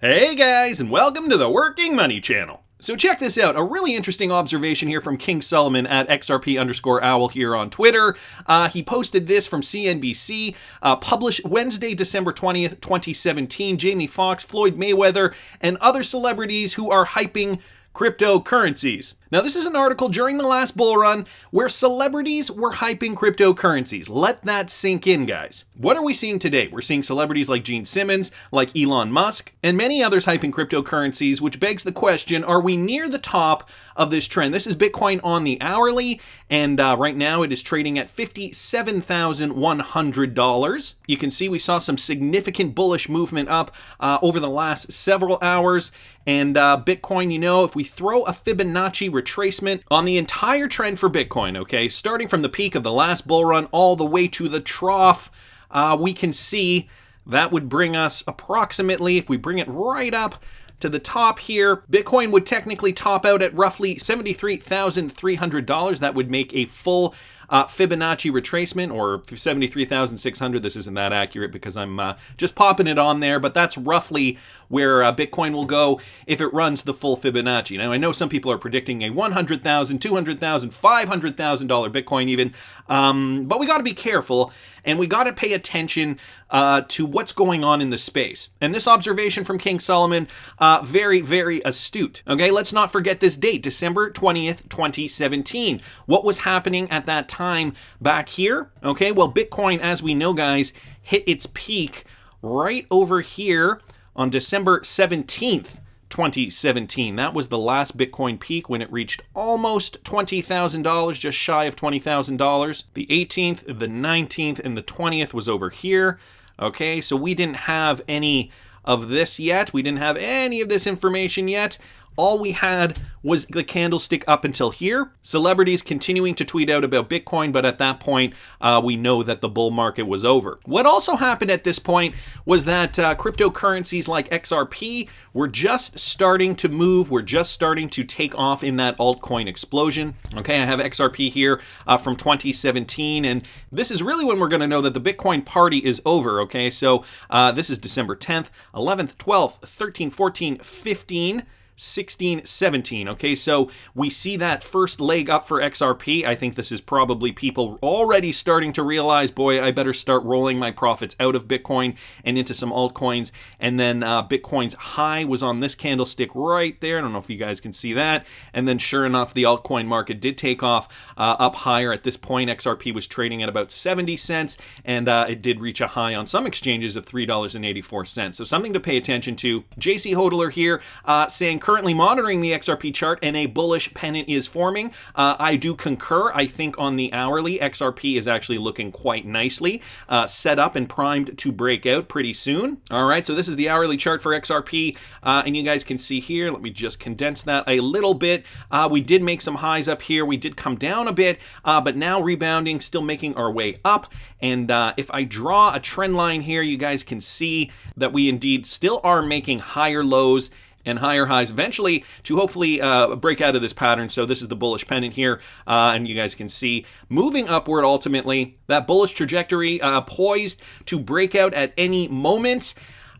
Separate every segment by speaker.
Speaker 1: Hey guys, and welcome to the Working Money channel. So check this out, a really interesting observation here from King Solomon at XRP_owl here on Twitter. He posted this from CNBC, published Wednesday, December 20th, 2017. Jamie Foxx, Floyd Mayweather, and other celebrities who are hyping cryptocurrencies. Now, this is an article during the last bull run where celebrities were hyping cryptocurrencies. Let that sink in, guys. What are we seeing today? We're seeing celebrities like Gene Simmons, like Elon Musk, and many others hyping cryptocurrencies, which begs the question, are we near the top of this trend? This is Bitcoin on the hourly, and right now it is trading at $57,100. You can see we saw some significant bullish movement up over the last several hours, and Bitcoin, you know, if we throw a Fibonacci retracement on the entire trend for Bitcoin, okay, starting from the peak of the last bull run all the way to the trough, we can see that would bring us approximately, if we bring it right up to the top here, Bitcoin would technically top out at roughly $73,300. That would make a full Fibonacci retracement, or 73,600. This isn't that accurate because I'm just popping it on there, but that's roughly where Bitcoin will go if it runs the full Fibonacci. Now, I know some people are predicting a $100,000, $200,000, $500,000 Bitcoin even, but we got to be careful and we got to pay attention to what's going on in the space. And this observation from King Solomon, very, very astute. Okay, let's not forget this date, December 20th, 2017. What was happening at that time back here? Okay, well, Bitcoin, as we know, guys, hit its peak right over here on December 17th, 2017. That was the last Bitcoin peak when it reached almost $20,000, just shy of $20,000. The 18th, the 19th, and the 20th was over here. Okay, so we didn't have any of this yet. We didn't have any of this information yet. All we had was the candlestick up until here. Celebrities continuing to tweet out about Bitcoin, but at that point, we know that the bull market was over. What also happened at this point was that cryptocurrencies like XRP were just starting to move, were just starting to take off in that altcoin explosion. Okay, I have XRP here from 2017, and this is really when we're going to know that the Bitcoin party is over, okay? So this is December 10th, 11th, 12th, 13th, 14th, 15th, 16, 17. Okay, so we see that first leg up for XRP. I think this is probably people already starting to realize, boy, I better start rolling my profits out of Bitcoin and into some altcoins. And then Bitcoin's high was on this candlestick right there. I don't know if you guys can see that. And then sure enough, the altcoin market did take off up higher. At this point, XRP was trading at about 70 cents, and it did reach a high on some exchanges of $3.84. So something to pay attention to. JC Hodler here saying, currently monitoring the XRP chart and a bullish pennant is forming. I do concur. I think on the hourly, XRP is actually looking quite nicely, set up and primed to break out pretty soon. All right, so this is the hourly chart for XRP, and you guys can see here, let me just condense that a little bit. We did make some highs up here. We did come down a bit, but now rebounding, still making our way up. And if I draw a trend line here, you guys can see that we indeed still are making higher lows and higher highs eventually to hopefully break out of this pattern. So this is the bullish pennant here, and you guys can see moving upward ultimately. That bullish trajectory poised to break out at any moment.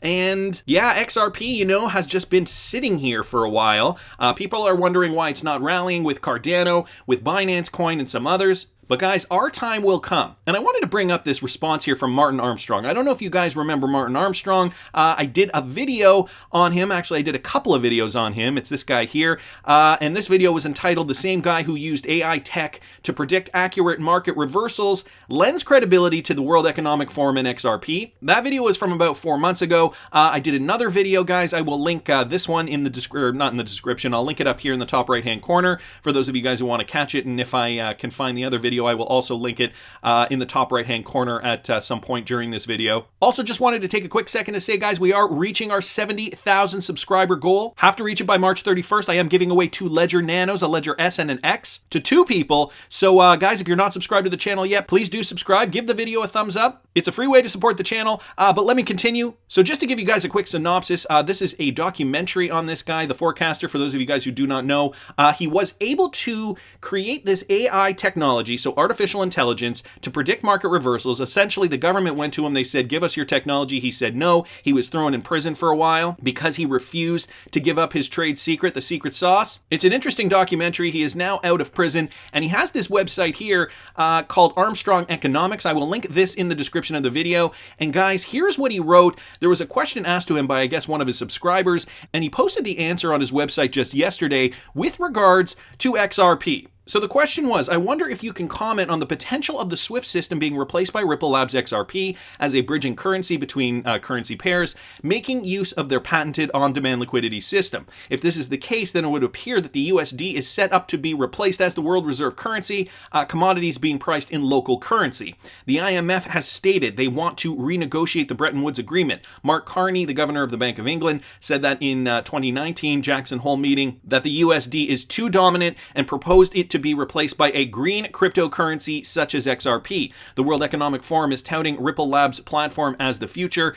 Speaker 1: And yeah, XRP, you know, has just been sitting here for a while. People are wondering why it's not rallying with Cardano, with Binance Coin, and some others. But guys, our time will come. And I wanted to bring up this response here from Martin Armstrong. I don't know if you guys remember Martin Armstrong. I did a video on him. Actually, I did a couple of videos on him. It's this guy here. And this video was entitled, "The Same Guy Who Used AI Tech to Predict Accurate Market Reversals Lends Credibility to the World Economic Forum and XRP." That video was from about 4 months ago. I did another video, guys. I will link this one in the description, not in the description. I'll link it up here in the top right-hand corner for those of you guys who want to catch it. And if I can find the other video, I will also link it in the top right-hand corner at some point during this video. Also, just wanted to take a quick second to say, guys, we are reaching our 70,000 subscriber goal. Have to reach it by March 31st. I am giving away 2 Ledger Nanos, a Ledger S and an X, to 2 people. So, guys, if you're not subscribed to the channel yet, please do subscribe. Give the video a thumbs up. It's a free way to support the channel, but let me continue. So just to give you guys a quick synopsis, this is a documentary on this guy, the forecaster, for those of you guys who do not know. He was able to create this AI technology, so artificial intelligence, to predict market reversals. Essentially, the government went to him, they said, give us your technology. He said no. He was thrown in prison for a while because he refused to give up his trade secret, the secret sauce. It's an interesting documentary. He is now out of prison, and he has this website here called Armstrong Economics. I will link this in the description of the video. And guys, here's what he wrote. There was a question asked to him by, I guess, one of his subscribers, and he posted the answer on his website just yesterday with regards to XRP. So the question was, I wonder if you can comment on the potential of the SWIFT system being replaced by Ripple Labs XRP as a bridging currency between currency pairs, making use of their patented on-demand liquidity system. If this is the case, then it would appear that the USD is set up to be replaced as the world reserve currency, commodities being priced in local currency. The IMF has stated they want to renegotiate the Bretton Woods Agreement. Mark Carney, the governor of the Bank of England, said that in 2019 Jackson Hole meeting that the USD is too dominant and proposed it to be replaced by a green cryptocurrency such as XRP. The World Economic Forum is touting Ripple Labs platform as the future.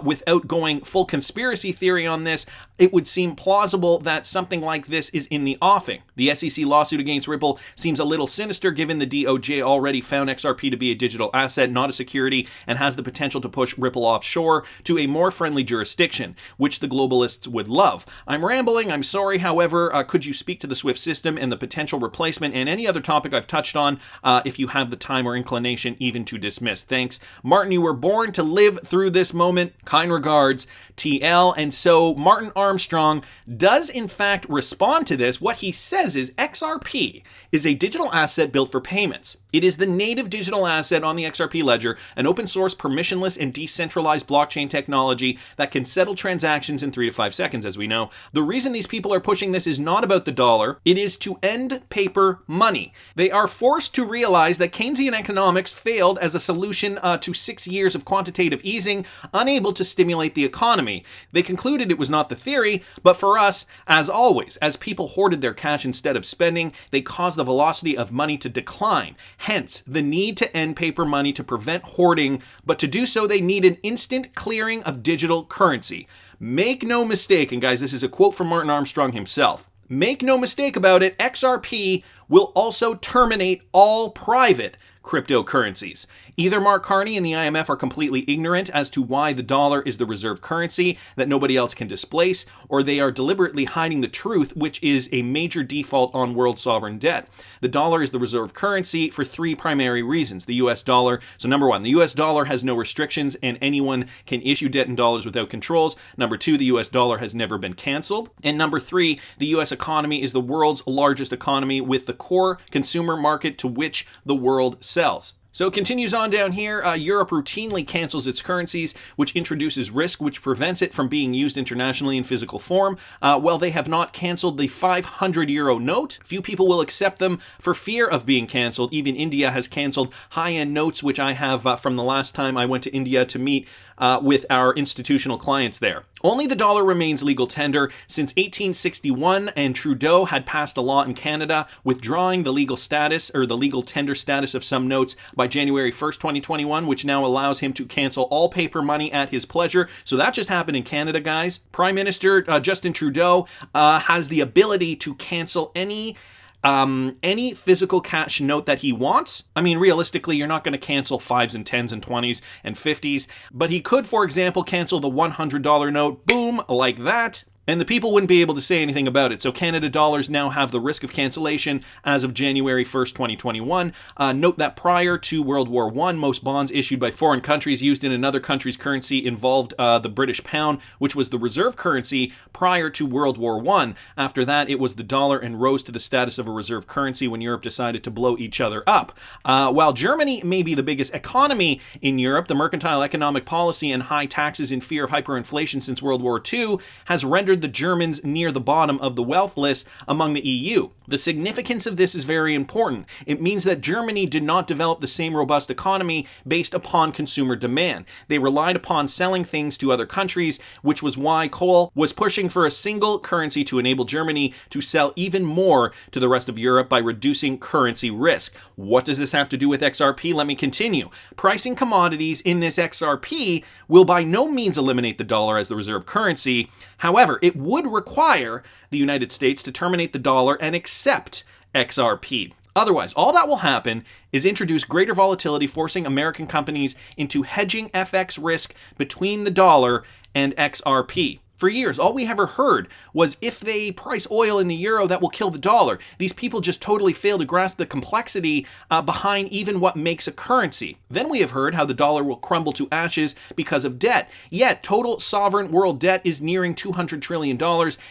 Speaker 1: Without going full conspiracy theory on this, it would seem plausible that something like this is in the offing. The SEC lawsuit against Ripple seems a little sinister given the DOJ already found XRP to be a digital asset, not a security, and has the potential to push Ripple offshore to a more friendly jurisdiction, which the globalists would love. I'm rambling, I'm sorry. However, could you speak to the SWIFT system and the potential replacement and any other topic I've touched on if you have the time or inclination even to dismiss? Thanks. Martin, you were born to live through this moment. Kind regards, TL. And so Martin Armstrong does in fact respond to this. What he says is XRP is a digital asset built for payments. It is the native digital asset on the XRP ledger, an open source, permissionless, and decentralized blockchain technology that can settle transactions in 3 to 5 seconds, as we know. The reason these people are pushing this is not about the dollar. It is to end paper money. They are forced to realize that Keynesian economics failed as a solution to 6 years of quantitative easing, unable to stimulate the economy. They concluded it was not the theory, but for us, as always, as people hoarded their cash instead of spending, they caused the velocity of money to decline. Hence, the need to end paper money to prevent hoarding, but to do so, they need an instant clearing of digital currency. Make no mistake, and guys, this is a quote from Martin Armstrong himself. Make no mistake about it, XRP will also terminate all private cryptocurrencies. Either Mark Carney and the IMF are completely ignorant as to why the dollar is the reserve currency that nobody else can displace, or they are deliberately hiding the truth, which is a major default on world sovereign debt. The dollar is the reserve currency for 3 primary reasons. The US dollar, so number 1, the US dollar has no restrictions and anyone can issue debt in dollars without controls. Number 2, the US dollar has never been canceled. And number 3, the US economy is the world's largest economy with the core consumer market to which the world sells. So it continues on down here. Europe routinely cancels its currencies, which introduces risk, which prevents it from being used internationally in physical form. While they have not canceled the 500 euro note, few people will accept them for fear of being canceled. Even India has canceled high-end notes, which I have from the last time I went to India to meet with our institutional clients there. Only the dollar remains legal tender since 1861, and Trudeau had passed a law in Canada withdrawing the legal status or the legal tender status of some notes by January 1st, 2021, which now allows him to cancel all paper money at his pleasure. So that just happened in Canada, guys. Prime Minister Justin Trudeau has the ability to cancel any physical cash note that he wants. I mean, realistically, you're not going to cancel 5s and 10s and 20s and 50s, but he could, for example, cancel the $100 note, boom, like that. And the people wouldn't be able to say anything about it. So Canada dollars now have the risk of cancellation as of January 1st, 2021. Note that prior to World War I, most bonds issued by foreign countries used in another country's currency involved the British pound, which was the reserve currency prior to World War I. After that, it was the dollar and rose to the status of a reserve currency when Europe decided to blow each other up. While Germany may be the biggest economy in Europe, the mercantile economic policy and high taxes in fear of hyperinflation since World War II has rendered rendered the Germans near the bottom of the wealth list among the EU. The significance of this is very important. It means that Germany did not develop the same robust economy based upon consumer demand. They relied upon selling things to other countries, which was why Kohl was pushing for a single currency to enable Germany to sell even more to the rest of Europe by reducing currency risk. What does this have to do with XRP? Let me continue. Pricing commodities in this XRP will by no means eliminate the dollar as the reserve currency. However, it would require the United States to terminate the dollar and accept XRP. Otherwise, all that will happen is introduce greater volatility, forcing American companies into hedging FX risk between the dollar and XRP. For years, all we ever heard was if they price oil in the euro, that will kill the dollar. These people just totally fail to grasp the complexity behind even what makes a currency. Then we have heard how the dollar will crumble to ashes because of debt. Yet, total sovereign world debt is nearing $200 trillion,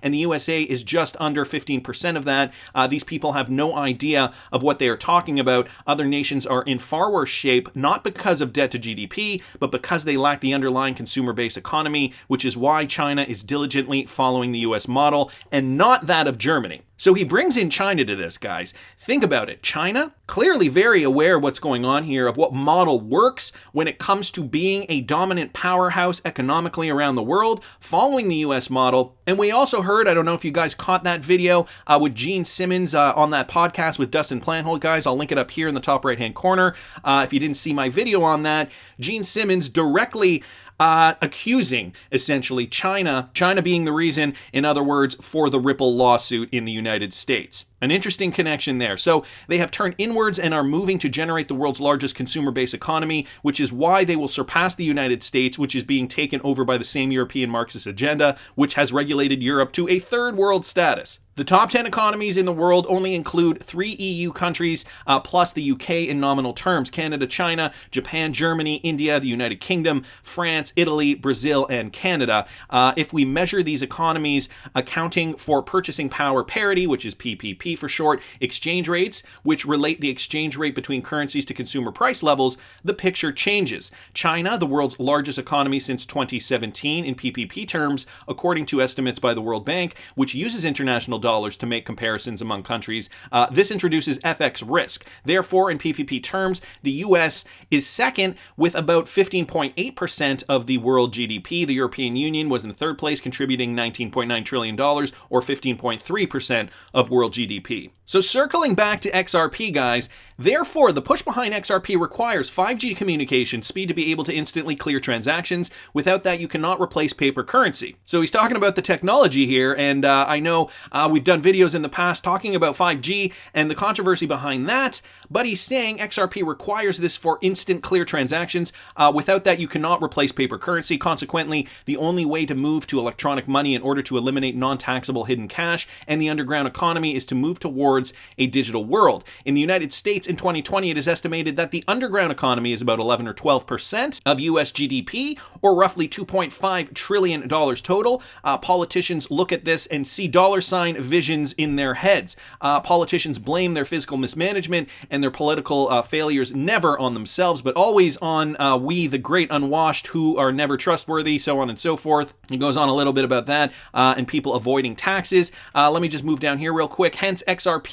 Speaker 1: and the USA is just under 15% of that. These people have no idea of what they are talking about. Other nations are in far worse shape, not because of debt to GDP, but because they lack the underlying consumer-based economy, which is why China is diligently following the US model and not that of Germany. So he brings in China to this, guys. Think about it. China, clearly very aware of what's going on here, of what model works when it comes to being a dominant powerhouse economically around the world, following the US model. And we also heard, I don't know if you guys caught that video with Gene Simmons on that podcast with Dustin Planthold, guys. I'll link it up here in the top right-hand corner. If you didn't see my video on that, Gene Simmons directly accusing essentially China being the reason, in other words, for the Ripple lawsuit in the United States. An interesting connection there. So they have turned inwards and are moving to generate the world's largest consumer-based economy, which is why they will surpass the United States, which is being taken over by the same European Marxist agenda, which has regulated Europe to a third world status. The top 10 economies in the world only include 3 EU countries, plus the UK in nominal terms: Canada, China, Japan, Germany, India, the United Kingdom, France, Italy, Brazil, and Canada. If we measure these economies accounting for purchasing power parity, which is PPP for short, exchange rates, which relate the exchange rate between currencies to consumer price levels, the picture changes. China, the world's largest economy since 2017 in PPP terms, according to estimates by the World Bank, which uses international dollars to make comparisons among countries. This introduces FX risk. Therefore, in PPP terms, the US is second with about 15.8% of the world GDP. The European Union was in third place, contributing $19.9 trillion, or 15.3% of world GDP. So circling back to XRP, guys, therefore, the push behind XRP requires 5G communication speed to be able to instantly clear transactions. Without that, you cannot replace paper currency. So he's talking about the technology here, and I know we've done videos in the past talking about 5G and the controversy behind that, but he's saying XRP requires this for instant clear transactions. Without that, you cannot replace paper currency. Consequently, the only way to move to electronic money in order to eliminate non-taxable hidden cash and the underground economy is to move towards a digital world. In the United States in 2020, it is estimated that the underground economy is about 11 or 12% of US GDP, or roughly $2.5 trillion total. Politicians look at this and see dollar sign visions in their heads. Politicians blame their fiscal mismanagement and their political failures never on themselves, but always on we, the great unwashed, who are never trustworthy, so on and so forth. He goes on a little bit about that, and people avoiding taxes. Let me just move down here real quick. Hence, XRP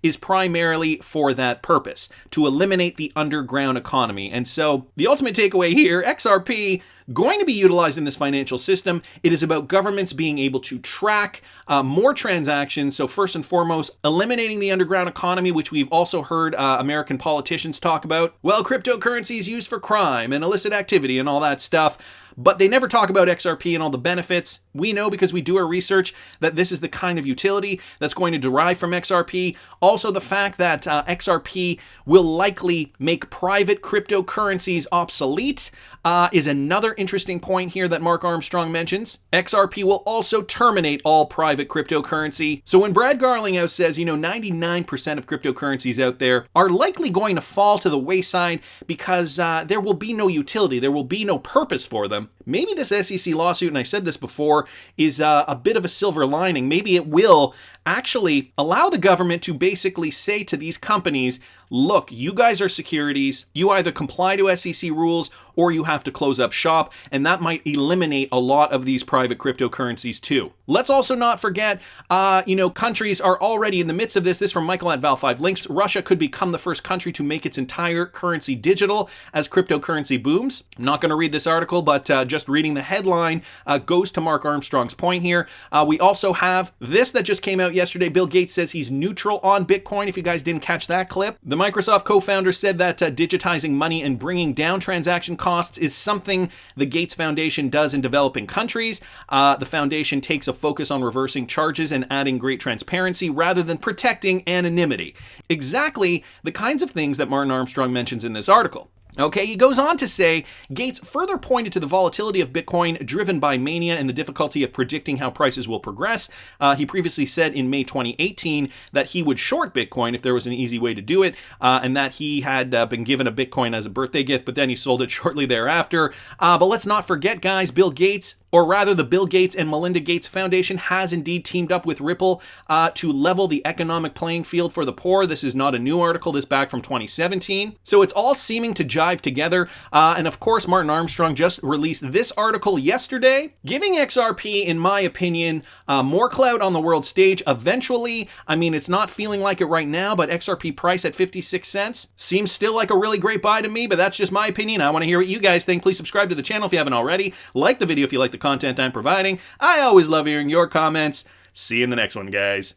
Speaker 1: is primarily for that purpose, to eliminate the underground economy. And so the ultimate takeaway here, XRP going to be utilized in this financial system. It is about governments being able to track more transactions. So first and foremost, eliminating the underground economy, which we've also heard American politicians talk about. Well, cryptocurrency is used for crime and illicit activity and all that stuff. But they never talk about XRP and all the benefits. We know, because we do our research, that this is the kind of utility that's going to derive from XRP. Also, the fact that XRP will likely make private cryptocurrencies obsolete is another interesting point here that Mark Armstrong mentions. XRP will also terminate all private cryptocurrency. So when Brad Garlinghouse says, 99% of cryptocurrencies out there are likely going to fall to the wayside because there will be no utility, there will be no purpose for them, maybe this SEC lawsuit, and I said this before, is a bit of a silver lining. Maybe it will actually allow the government to basically say to these companies, look, you guys are securities. You either comply to SEC rules or you have to close up shop, and that might eliminate a lot of these private cryptocurrencies too. Let's also not forget, countries are already in the midst of this. This from Michael at Val5 Links. Russia could become the first country to make its entire currency digital as cryptocurrency booms. I'm not going to read this article, but just reading the headline goes to Mark Armstrong's point here. We also have this that just came out yesterday. Bill Gates says he's neutral on Bitcoin, if you guys didn't catch that clip. The Microsoft co-founder said that digitizing money and bringing down transaction costs is something the Gates Foundation does in developing countries. The foundation takes a focus on reversing charges and adding great transparency rather than protecting anonymity. Exactly the kinds of things that Martin Armstrong mentions in this article. Okay, he goes on to say, Gates further pointed to the volatility of Bitcoin driven by mania and the difficulty of predicting how prices will progress. He previously said in May 2018 that he would short Bitcoin if there was an easy way to do it, and that he had been given a Bitcoin as a birthday gift, but then he sold it shortly thereafter. But let's not forget, guys, Bill Gates, or rather the Bill Gates and Melinda Gates Foundation, has indeed teamed up with Ripple to level the economic playing field for the poor. This is not a new article, this back from 2017. So it's all seeming to jive together. And of course, Martin Armstrong just released this article yesterday, giving XRP, in my opinion, more clout on the world stage. Eventually, I mean, it's not feeling like it right now, but XRP price at 56 cents seems still like a really great buy to me, but that's just my opinion. I want to hear what you guys think. Please subscribe to the channel if you haven't already. Like the video if you like the content I'm providing. I always love hearing your comments. See you in the next one, guys.